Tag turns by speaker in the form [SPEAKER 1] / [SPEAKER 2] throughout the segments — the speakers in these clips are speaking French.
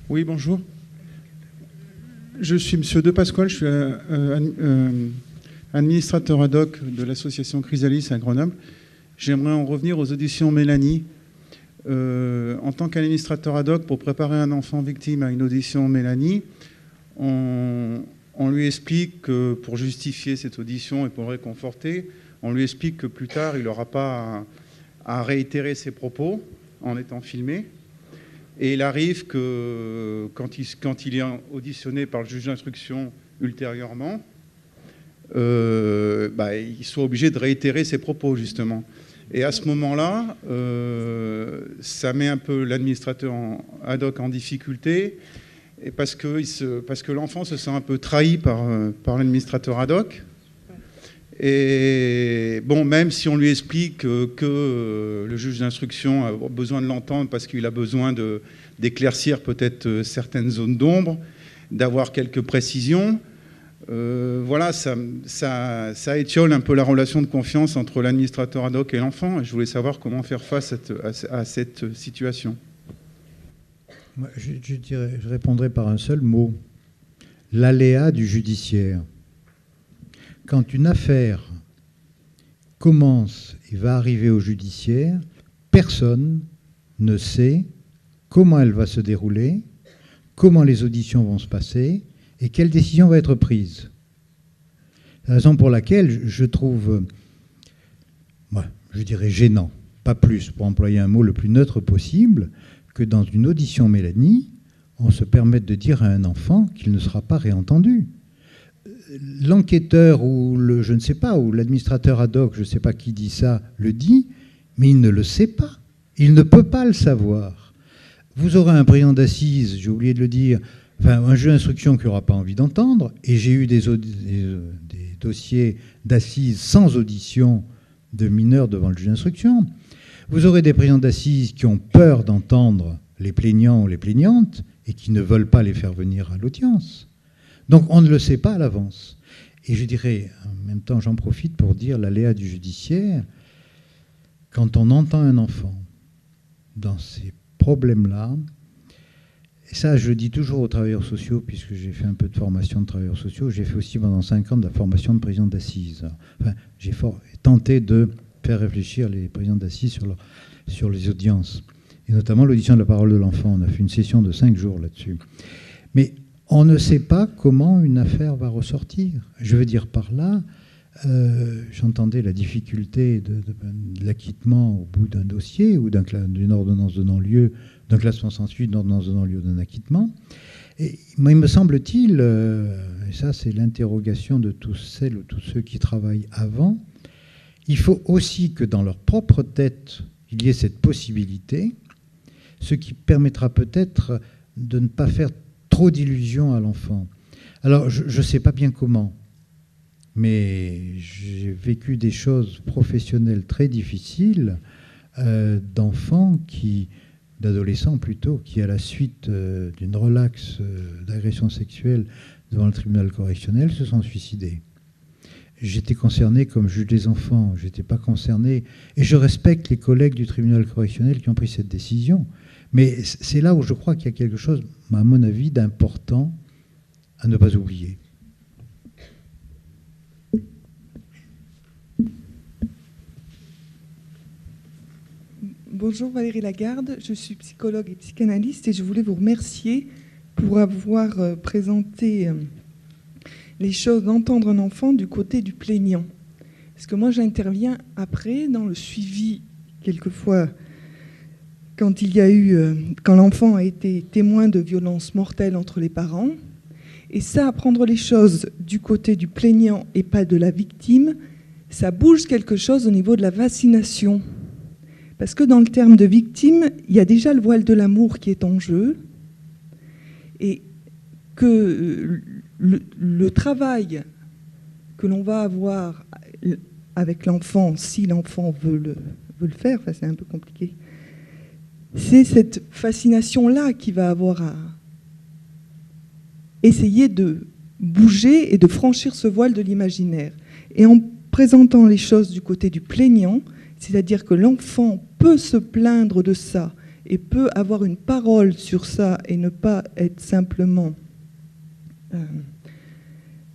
[SPEAKER 1] Oui, bonjour. Je suis Monsieur De Pasquale, je suis administrateur ad hoc de l'association Chrysalis à Grenoble. J'aimerais en revenir aux auditions Mélanie. En tant qu'administrateur ad hoc, pour préparer un enfant victime à une audition Mélanie, on lui explique que pour justifier cette audition et pour le réconforter, on lui explique que plus tard, il n'aura pas à réitérer ses propos en étant filmé. Et il arrive que quand il est auditionné par le juge d'instruction ultérieurement, il soit obligé de réitérer ses propos, justement. Et à ce moment-là, ça met un peu l'administrateur ad hoc en difficulté, et parce que l'enfant se sent un peu trahi par l'administrateur ad hoc. Et bon, même si on lui explique que le juge d'instruction a besoin de l'entendre parce qu'il a besoin d'éclaircir peut-être certaines zones d'ombre, d'avoir quelques précisions, voilà, ça étiole un peu la relation de confiance entre l'administrateur ad hoc et l'enfant. Et je voulais savoir comment faire face à cette situation.
[SPEAKER 2] Je répondrai par un seul mot. L'aléa du judiciaire. Quand une affaire commence et va arriver au judiciaire, personne ne sait comment elle va se dérouler, comment les auditions vont se passer et quelle décision va être prise. C'est la raison pour laquelle je trouve, je dirais gênant, pas plus, pour employer un mot le plus neutre possible, que dans une audition Mélanie, on se permette de dire à un enfant qu'il ne sera pas réentendu. L'enquêteur ou je ne sais pas, ou l'administrateur ad hoc, je ne sais pas qui dit ça, le dit, mais il ne le sait pas. Il ne peut pas le savoir. Vous aurez un président d'assises, j'ai oublié de le dire, un juge d'instruction qui n'aura pas envie d'entendre, et j'ai eu des dossiers d'assises sans audition de mineurs devant le juge d'instruction. Vous aurez des présidents d'assises qui ont peur d'entendre les plaignants ou les plaignantes et qui ne veulent pas les faire venir à l'audience. Donc on ne le sait pas à l'avance. Et je dirais, en même temps, j'en profite pour dire l'aléa du judiciaire. Quand on entend un enfant dans ces problèmes-là, et ça je le dis toujours aux travailleurs sociaux, puisque j'ai fait un peu de formation de travailleurs sociaux, j'ai fait aussi pendant 5 ans de la formation de président d'assises. J'ai tenté de faire réfléchir les présidents d'assises sur les audiences, et notamment l'audition de la parole de l'enfant. On a fait une session de 5 jours là-dessus. Mais on ne sait pas comment une affaire va ressortir. Je veux dire par là, j'entendais la difficulté de l'acquittement au bout d'un dossier ou d'une ordonnance de non-lieu, d'un classement sans suite, d'une ordonnance de non-lieu, d'un acquittement. Et moi, il me semble-t-il, et ça c'est l'interrogation de tous celles ou tous ceux qui travaillent avant, il faut aussi que dans leur propre tête, il y ait cette possibilité, ce qui permettra peut-être de ne pas faire trop d'illusions à l'enfant. Alors, je ne sais pas bien comment, mais j'ai vécu des choses professionnelles très difficiles d'enfants d'adolescents plutôt, qui à la suite d'une relaxe d'agression sexuelle devant le tribunal correctionnel se sont suicidés. J'étais concerné comme juge des enfants, je n'étais pas concerné, et je respecte les collègues du tribunal correctionnel qui ont pris cette décision. Mais c'est là où je crois qu'il y a quelque chose, à mon avis, d'important à ne pas oublier.
[SPEAKER 3] Bonjour Valérie Lagarde, je suis psychologue et psychanalyste et je voulais vous remercier pour avoir présenté les choses d'entendre un enfant du côté du plaignant. Parce que moi j'interviens après dans le suivi, quelquefois, quand l'enfant a été témoin de violences mortelles entre les parents. Et ça, apprendre les choses du côté du plaignant et pas de la victime, ça bouge quelque chose au niveau de la vaccination. Parce que dans le terme de victime, il y a déjà le voile de l'amour qui est en jeu, et que le travail que l'on va avoir avec l'enfant, si l'enfant veut le faire, c'est un peu compliqué, c'est cette fascination-là qui va avoir à essayer de bouger et de franchir ce voile de l'imaginaire. Et en présentant les choses du côté du plaignant, c'est-à-dire que l'enfant peut se plaindre de ça et peut avoir une parole sur ça et ne pas être simplement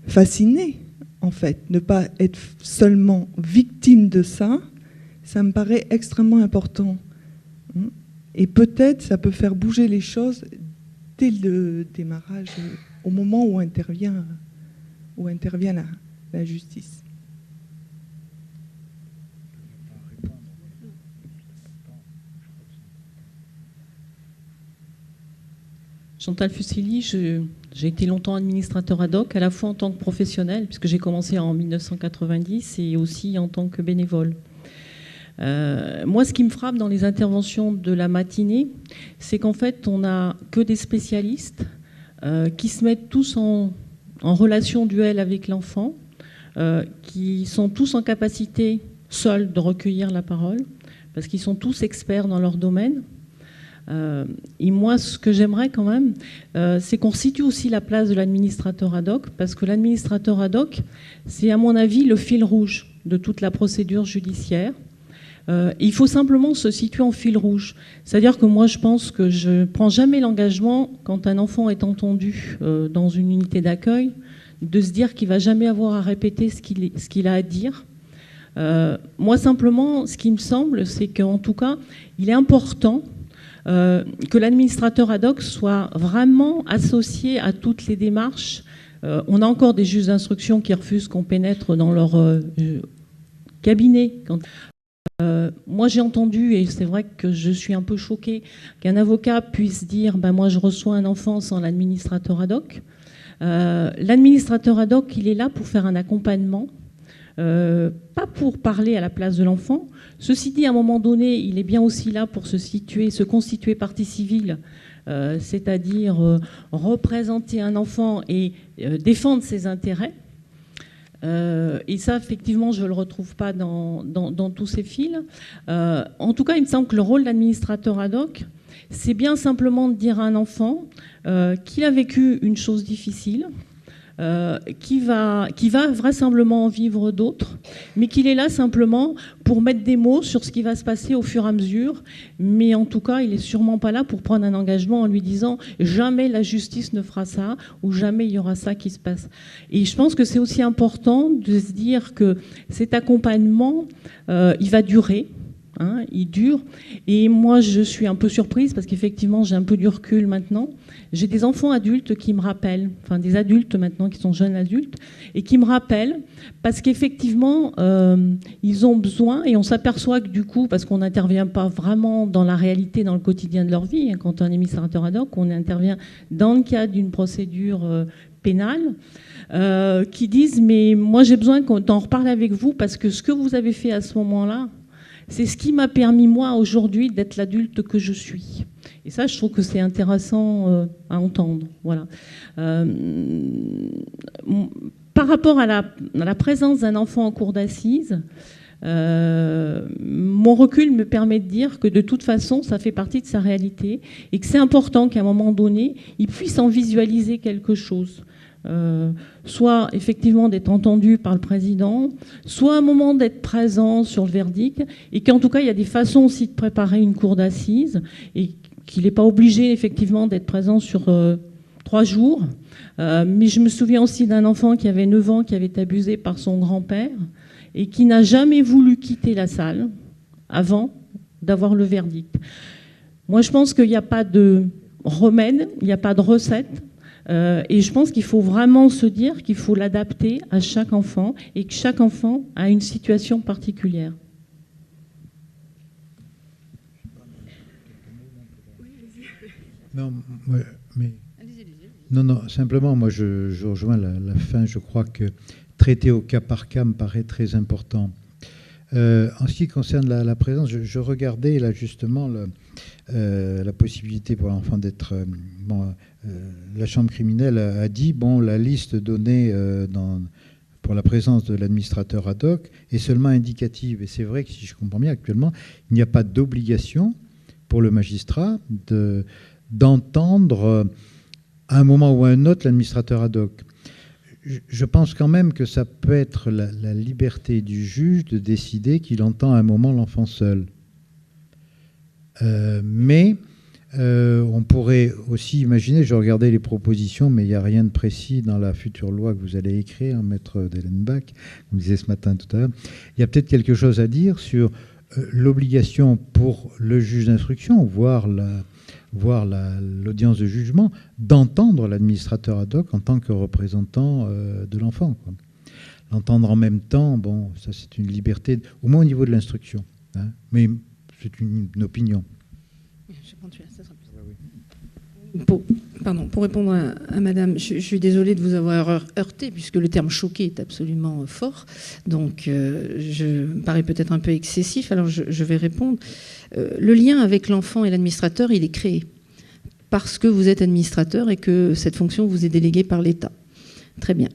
[SPEAKER 3] fasciné, en fait, ne pas être seulement victime de ça, ça me paraît extrêmement important. Et peut-être ça peut faire bouger les choses dès le démarrage, au moment où intervient la justice.
[SPEAKER 4] Chantal Fusilli, j'ai été longtemps administrateur ad hoc, à la fois en tant que professionnel, puisque j'ai commencé en 1990, et aussi en tant que bénévole. Moi, ce qui me frappe dans les interventions de la matinée, c'est qu'en fait, on n'a que des spécialistes qui se mettent tous en relation duel avec l'enfant, qui sont tous en capacité, seuls, de recueillir la parole, parce qu'ils sont tous experts dans leur domaine. Et moi, ce que j'aimerais quand même, c'est qu'on situe aussi la place de l'administrateur ad hoc, parce que l'administrateur ad hoc, c'est à mon avis le fil rouge de toute la procédure judiciaire. Il faut simplement se situer en fil rouge. C'est-à-dire que moi, je pense que je ne prends jamais l'engagement, quand un enfant est entendu dans une unité d'accueil, de se dire qu'il ne va jamais avoir à répéter ce qu'il a à dire. Moi, simplement, ce qui me semble, c'est qu'en tout cas, il est important que l'administrateur ad hoc soit vraiment associé à toutes les démarches. On a encore des juges d'instruction qui refusent qu'on pénètre dans leur cabinet. Moi, j'ai entendu, et c'est vrai que je suis un peu choquée, qu'un avocat puisse dire moi, je reçois un enfant sans l'administrateur ad hoc. L'administrateur ad hoc, il est là pour faire un accompagnement, pas pour parler à la place de l'enfant. Ceci dit, à un moment donné, il est bien aussi là pour se constituer partie civile, c'est-à-dire représenter un enfant et défendre ses intérêts. Et ça, effectivement, je ne le retrouve pas dans tous ces fils. En tout cas, il me semble que le rôle d'administrateur ad hoc, c'est bien simplement de dire à un enfant qu'il a vécu une chose difficile, qui va vraisemblablement en vivre d'autres, mais qu'il est là simplement pour mettre des mots sur ce qui va se passer au fur et à mesure. Mais en tout cas, il n'est sûrement pas là pour prendre un engagement en lui disant « jamais la justice ne fera ça » ou « jamais il y aura ça qui se passe ». Et je pense que c'est aussi important de se dire que cet accompagnement, il va durer. Il dure. Et moi, je suis un peu surprise parce qu'effectivement, j'ai un peu du recul maintenant. J'ai des enfants adultes qui me rappellent, enfin des adultes maintenant qui sont jeunes adultes, et qui me rappellent parce qu'effectivement, ils ont besoin, et on s'aperçoit que du coup, parce qu'on n'intervient pas vraiment dans la réalité, dans le quotidien de leur vie, quand on est administrateur ad hoc, on intervient dans le cadre d'une procédure pénale, qui disent « mais moi j'ai besoin d'en reparler avec vous parce que ce que vous avez fait à ce moment-là, c'est ce qui m'a permis, moi, aujourd'hui, d'être l'adulte que je suis. » Et ça, je trouve que c'est intéressant à entendre. Voilà. Par rapport à la présence d'un enfant en cour d'assises, mon recul me permet de dire que de toute façon, ça fait partie de sa réalité et que c'est important qu'à un moment donné, il puisse en visualiser quelque chose. Soit effectivement d'être entendu par le président, soit à un moment d'être présent sur le verdict, et qu'en tout cas il y a des façons aussi de préparer une cour d'assises, et qu'il n'est pas obligé effectivement d'être présent sur 3 jours. Mais je me souviens aussi d'un enfant qui avait 9 ans, qui avait été abusé par son grand-père, et qui n'a jamais voulu quitter la salle avant d'avoir le verdict. Moi je pense qu'il n'y a pas de remède, il n'y a pas de recette. Et je pense qu'il faut vraiment se dire qu'il faut l'adapter à chaque enfant et que chaque enfant a une situation particulière.
[SPEAKER 2] Non, mais non, simplement, moi je rejoins la fin. Je crois que traiter au cas par cas me paraît très important. En ce qui concerne la présence, je regardais là justement la possibilité pour l'enfant d'être... la chambre criminelle a dit, la liste donnée pour la présence de l'administrateur ad hoc est seulement indicative. Et c'est vrai que si je comprends bien, actuellement, il n'y a pas d'obligation pour le magistrat d'entendre à un moment ou à un autre l'administrateur ad hoc. Je pense quand même que ça peut être la liberté du juge de décider qu'il entend à un moment l'enfant seul. Mais on pourrait aussi imaginer, je regardais les propositions, mais il n'y a rien de précis dans la future loi que vous allez écrire, maître Dellenbach, vous me disiez ce matin tout à l'heure. Il y a peut-être quelque chose à dire sur l'obligation pour le juge d'instruction, voire l'audience de jugement, d'entendre l'administrateur ad hoc en tant que représentant de l'enfant, quoi. L'entendre en même temps, bon, ça c'est une liberté, au moins au niveau de l'instruction, hein, mais c'est une opinion.
[SPEAKER 5] Pour répondre à madame, je suis désolée de vous avoir heurté, puisque le terme choqué est absolument fort, donc je me paraît peut-être un peu excessif, alors je vais répondre. Le lien avec l'enfant et l'administrateur, il est créé parce que vous êtes administrateur et que cette fonction vous est déléguée par l'État. Très bien.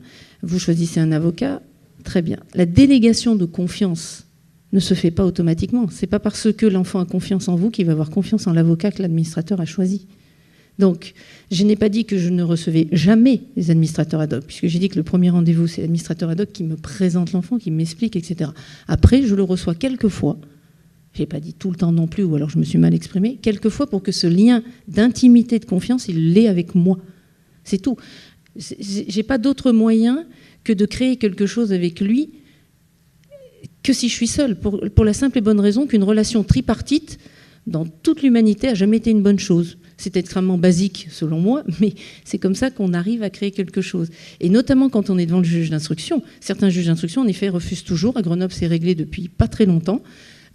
[SPEAKER 5] Vous choisissez un avocat, très bien. La délégation de confiance ne se fait pas automatiquement. Ce n'est pas parce que l'enfant a confiance en vous qu'il va avoir confiance en l'avocat que l'administrateur a choisi. Donc, je n'ai pas dit que je ne recevais jamais les administrateurs ad hoc, puisque j'ai dit que le premier rendez-vous, c'est l'administrateur ad hoc qui me présente l'enfant, qui m'explique, etc. Après, je le reçois quelques fois. Je n'ai pas dit tout le temps non plus, ou alors je me suis mal exprimée. Quelques fois pour que ce lien d'intimité, de confiance, il l'ait avec moi. C'est tout. Je n'ai pas d'autre moyen que de créer quelque chose avec lui que si je suis seule, pour la simple et bonne raison qu'une relation tripartite, dans toute l'humanité, n'a jamais été une bonne chose. C'est extrêmement basique, selon moi, mais c'est comme ça qu'on arrive à créer quelque chose. Et notamment quand on est devant le juge d'instruction. Certains juges d'instruction, en effet, refusent toujours. À Grenoble, c'est réglé depuis pas très longtemps.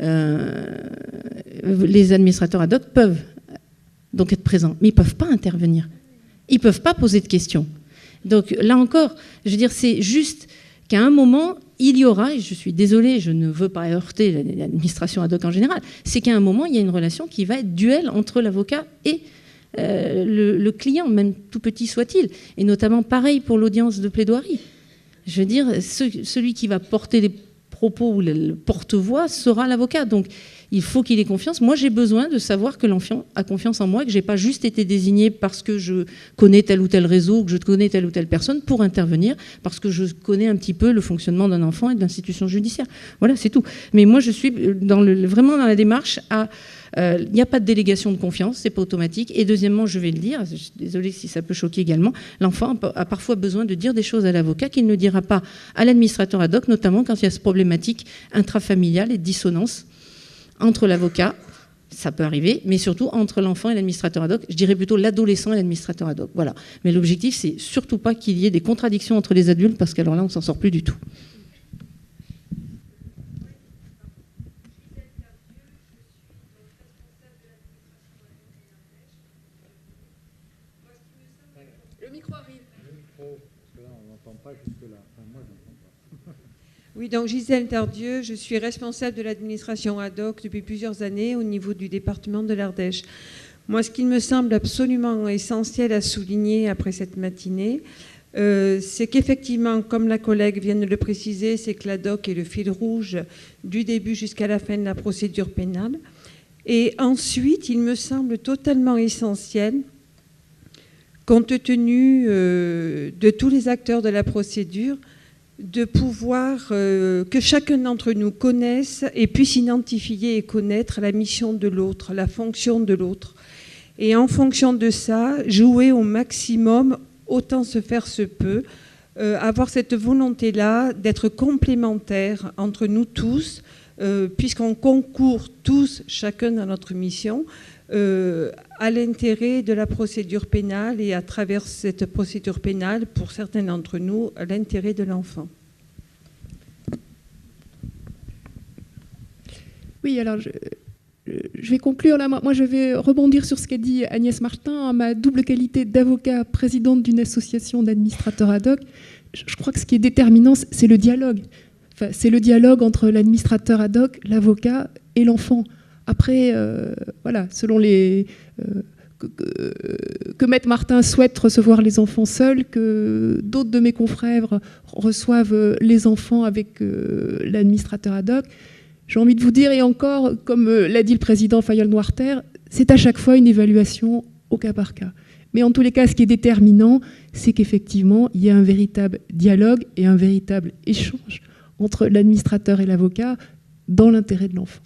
[SPEAKER 5] Les administrateurs ad hoc peuvent donc être présents, mais ils ne peuvent pas intervenir. Ils ne peuvent pas poser de questions. Donc là encore, je veux dire, c'est juste qu'à un moment, il y aura, et je suis désolée, je ne veux pas heurter l'administration ad hoc en général, c'est qu'à un moment, il y a une relation qui va être duel entre l'avocat et le client, même tout petit soit-il. Et notamment, pareil pour l'audience de plaidoirie. Je veux dire, celui qui va porter les propos ou le porte-voix sera l'avocat. Donc, il faut qu'il ait confiance. Moi, j'ai besoin de savoir que l'enfant a confiance en moi, que je n'ai pas juste été désigné parce que je connais tel ou tel réseau, que je connais telle ou telle personne pour intervenir, parce que je connais un petit peu le fonctionnement d'un enfant et de l'institution judiciaire. Voilà, c'est tout. Mais moi, je suis vraiment dans la démarche à... Il n'y a pas de délégation de confiance, c'est pas automatique. Et deuxièmement, je vais le dire, je suis désolée si ça peut choquer également, l'enfant a parfois besoin de dire des choses à l'avocat qu'il ne dira pas à l'administrateur ad hoc, notamment quand il y a cette problématique intrafamiliale et de dissonance entre l'avocat, ça peut arriver, mais surtout entre l'enfant et l'administrateur ad hoc, je dirais plutôt l'adolescent et l'administrateur ad hoc. Voilà. Mais l'objectif, c'est surtout pas qu'il y ait des contradictions entre les adultes, parce qu'alors là, on s'en sort plus du tout.
[SPEAKER 6] Le micro arrive.
[SPEAKER 2] Le micro, parce que là, on n'entend pas jusque-là. Enfin, moi, je n'entends pas.
[SPEAKER 6] Oui, donc Gisèle Tardieu, je suis responsable de l'administration ad hoc depuis plusieurs années au niveau du département de l'Ardèche. Moi, ce qui me semble absolument essentiel à souligner après cette matinée, c'est qu'effectivement, comme la collègue vient de le préciser, c'est que l'ad hoc est le fil rouge du début jusqu'à la fin de la procédure pénale. Et ensuite, il me semble totalement essentiel, compte tenu de tous les acteurs de la procédure, de pouvoir que chacun d'entre nous connaisse et puisse identifier et connaître la mission de l'autre, la fonction de l'autre. Et en fonction de ça, jouer au maximum, autant se faire se peut, avoir cette volonté-là d'être complémentaires entre nous tous, puisqu'on concourt tous, chacun dans notre mission, à l'intérêt de la procédure pénale et à travers cette procédure pénale, pour certains d'entre nous, à l'intérêt de l'enfant.
[SPEAKER 7] Oui, alors je vais conclure là. Moi, je vais rebondir sur ce qu'a dit Agnès Martin. En ma double qualité d'avocat, présidente d'une association d'administrateurs ad hoc, je crois que ce qui est déterminant, c'est le dialogue. Enfin, c'est le dialogue entre l'administrateur ad hoc, l'avocat et l'enfant. Après, voilà, selon les... que Maître Martin souhaite recevoir les enfants seuls, que d'autres de mes confrères reçoivent les enfants avec l'administrateur ad hoc. J'ai envie de vous dire, et encore, comme l'a dit le président Fayol-Noirter, c'est à chaque fois une évaluation au cas par cas. Mais en tous les cas, ce qui est déterminant, c'est qu'effectivement, il y a un véritable dialogue et un véritable échange entre l'administrateur et l'avocat dans l'intérêt de l'enfant.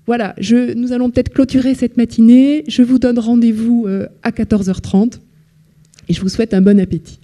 [SPEAKER 7] Voilà, nous allons peut-être clôturer cette matinée. Je vous donne rendez-vous à 14h30 et je vous souhaite un bon appétit.